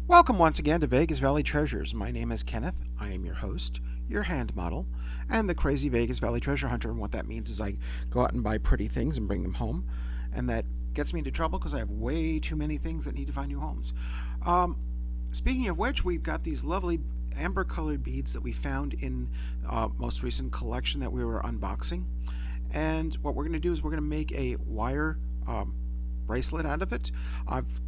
Welcome once again to Vegas Valley Treasures. My name is Kenneth. I am your host, your hand model, and the crazy Vegas Valley treasure hunter. And what that means is I go out and buy pretty things and bring them home. And that gets me into trouble because I have way too many things that need to find new homes. Um, Speaking of which, we've got these lovely amber colored beads that we found in most recent collection that we were unboxing. And what we're going to do is we're going to make a wire bracelet out of it. I've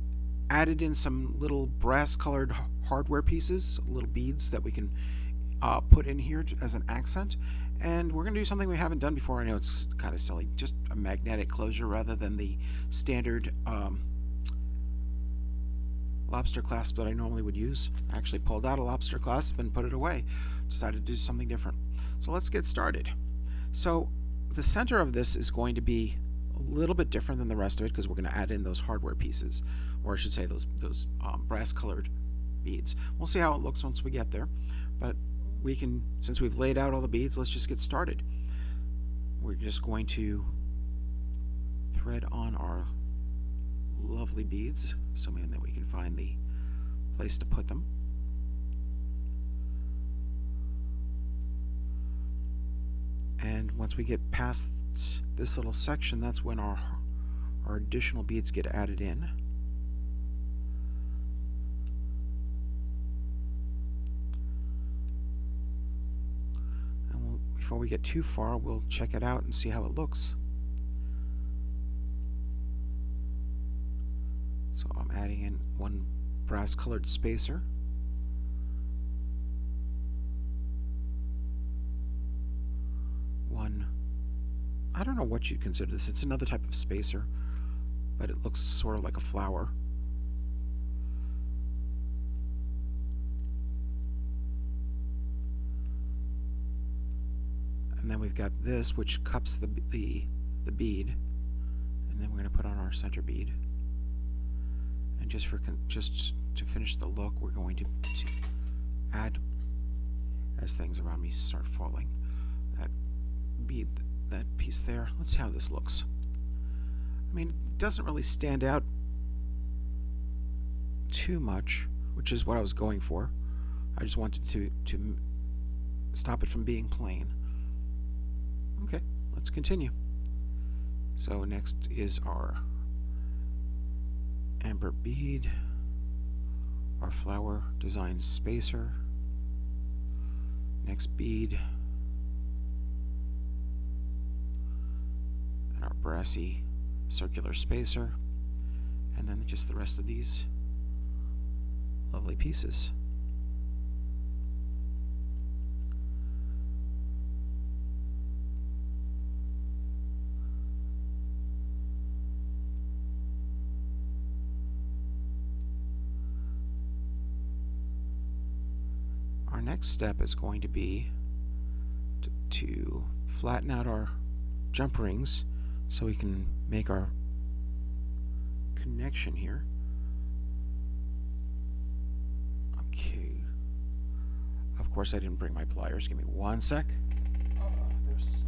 added in some little brass colored hardware pieces, little beads that we can put in here as an accent. And we're going to do something we haven't done before. I know it's kind of silly, just a magnetic closure rather than the standard lobster clasp that I normally would use. I actually pulled out a lobster clasp and put it away. Decided to do something different. So let's get started. So the center of this is going to be a little bit different than the rest of it because we're going to add in those hardware pieces, or I should say those brass colored beads. We'll see how it looks once we get there, but we can, since we've laid out all the beads, let's just get started. We're just going to thread on our lovely beads, assuming that we can find the place to put them. And once we get past this little section, that's when our additional beads get added in. And before we get too far, we'll check it out and see how it looks. So I'm adding in one brass colored spacer. I don't know what you'd consider this. It's another type of spacer, but it looks sort of like a flower. And then we've got this, which cups the bead, and then we're going to put on our center bead. And just to finish the look, we're going to add, as things around me start falling, that bead, that piece there. Let's see how this looks. I mean, it doesn't really stand out too much, which is what I was going for. I just wanted to stop it from being plain. Okay, let's continue. So next is our amber bead, our flower design spacer, next bead, and our brassy circular spacer, and then just the rest of these lovely pieces. Our next step is going to be to flatten out our jump rings so we can make our connection here. Okay. Of course, I didn't bring my pliers. Give me one sec. There's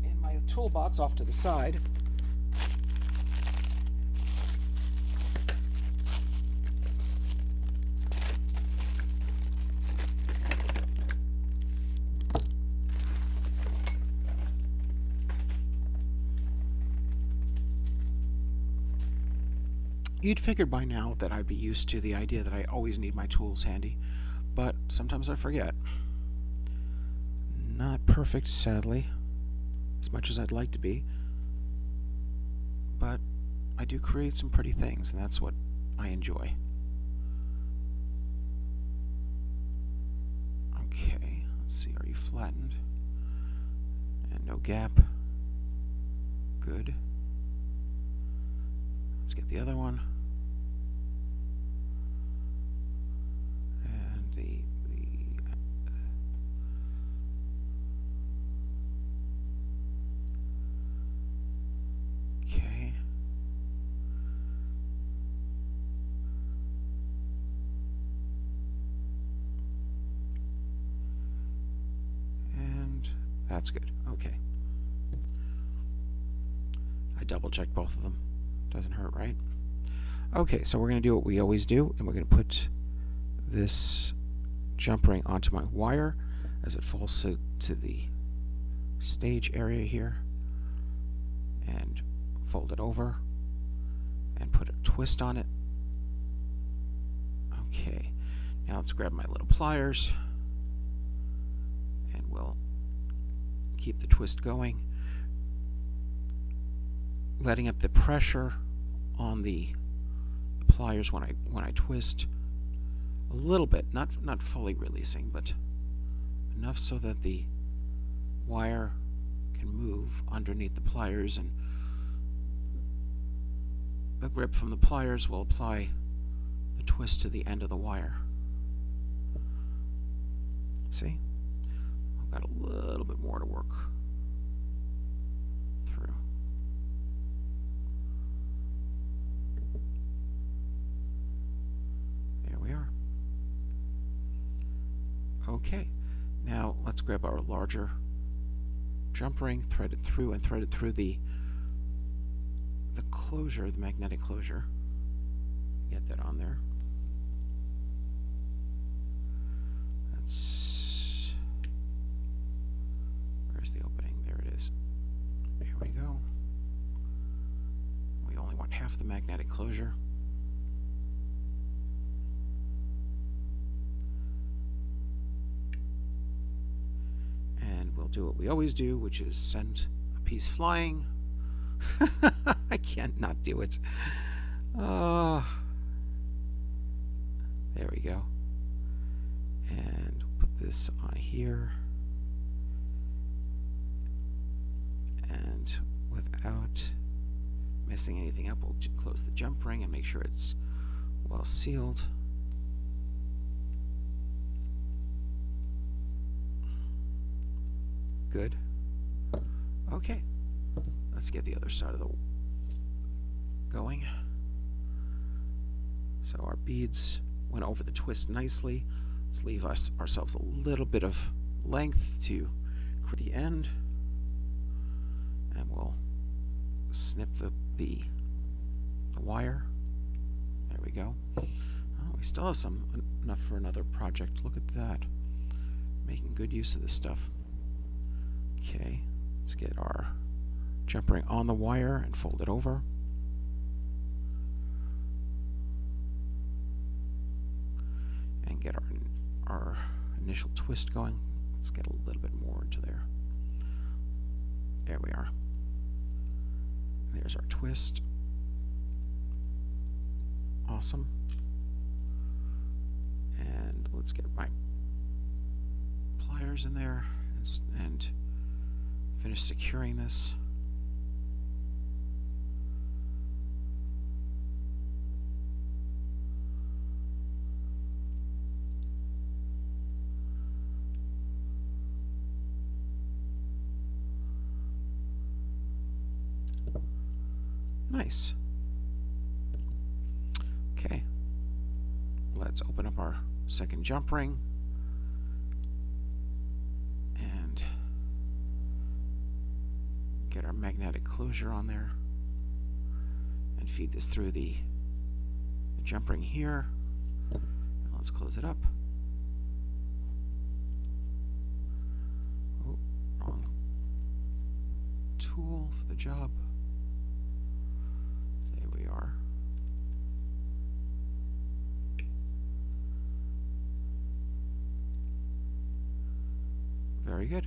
in my toolbox off to the side. You'd figured by now that I'd be used to the idea that I always need my tools handy, but sometimes I forget. Not perfect, sadly, as much as I'd like to be, but I do create some pretty things, and that's what I enjoy. Okay, let's see, are you flattened? And no gap. Good. Let's get the other one. Okay. And that's good. Okay. I double checked both of them. Doesn't hurt, right? Okay, so we're going to do what we always do, and we're going to put this jump ring onto my wire as it falls to the stage area here, and fold it over and put a twist on it. Okay, now let's grab my little pliers and we'll keep the twist going, letting up the pressure on the pliers when I twist a little bit, not fully releasing, but enough so that the wire can move underneath the pliers, and the grip from the pliers will apply the twist to the end of the wire. See? I've got a little bit more to work through. There we are. Okay, now let's grab our larger jump ring, thread it through, and thread it through the closure, the magnetic closure. Get that on there. Where's the opening? There it is. There we go. We only want half the magnetic closure. And we'll do what we always do, which is send a piece flying. I can't not do it. There we go. And put this on here. And without messing anything up, we'll close the jump ring and make sure it's well sealed. Good. Okay. Let's get the other side of the going. So our beads went over the twist nicely. Let's leave ourselves a little bit of length to create the end, and we'll snip the wire. There we go. Oh, we still have enough for another project. Look at that. Making good use of this stuff. Okay, let's get our jump ring on the wire and fold it over. And get our initial twist going. Let's get a little bit more into there. There we are. There's our twist. Awesome. And let's get my pliers in there and finish securing this. Nice. Okay. Let's open up our second jump ring and get our magnetic closure on there and feed this through the jump ring here. And let's close it up. Oh, wrong tool for the job. There we are. Very good.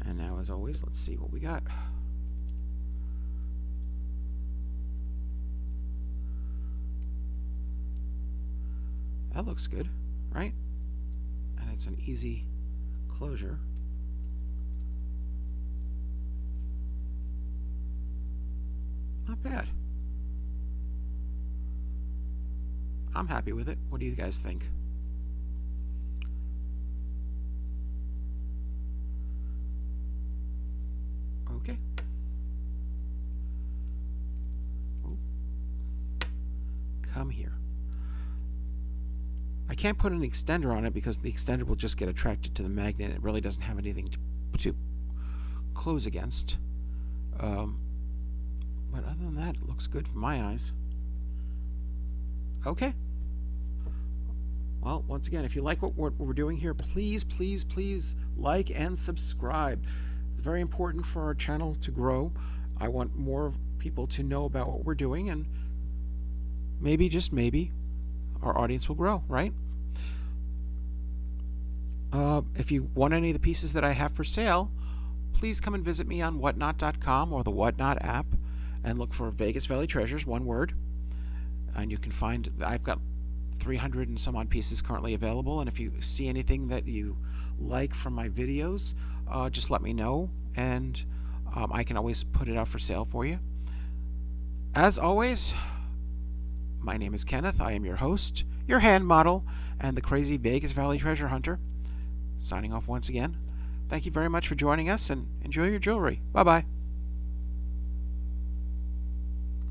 And now, as always, let's see what we got. That looks good, right? And it's an easy closure. Not bad. I'm happy with it. What do you guys think? Okay. Ooh. Come here. I can't put an extender on it because the extender will just get attracted to the magnet. It really doesn't have anything to close against. But other than that, it looks good for my eyes. Okay. Well, once again, if you like what we're doing here, please, please, please like and subscribe. It's very important for our channel to grow. I want more people to know about what we're doing, and maybe, just maybe, our audience will grow, right? If you want any of the pieces that I have for sale, please come and visit me on whatnot.com or the Whatnot app and look for Vegas Valley Treasures, one word. And you can find, I've got 300 and some odd pieces currently available, and if you see anything that you like from my videos, just let me know, and I can always put it out for sale for you. As always, my name is Kenneth. I am your host, your hand model, and the crazy Vegas Valley treasure hunter. Signing off once again. Thank you very much for joining us, and enjoy your jewelry. Bye-bye.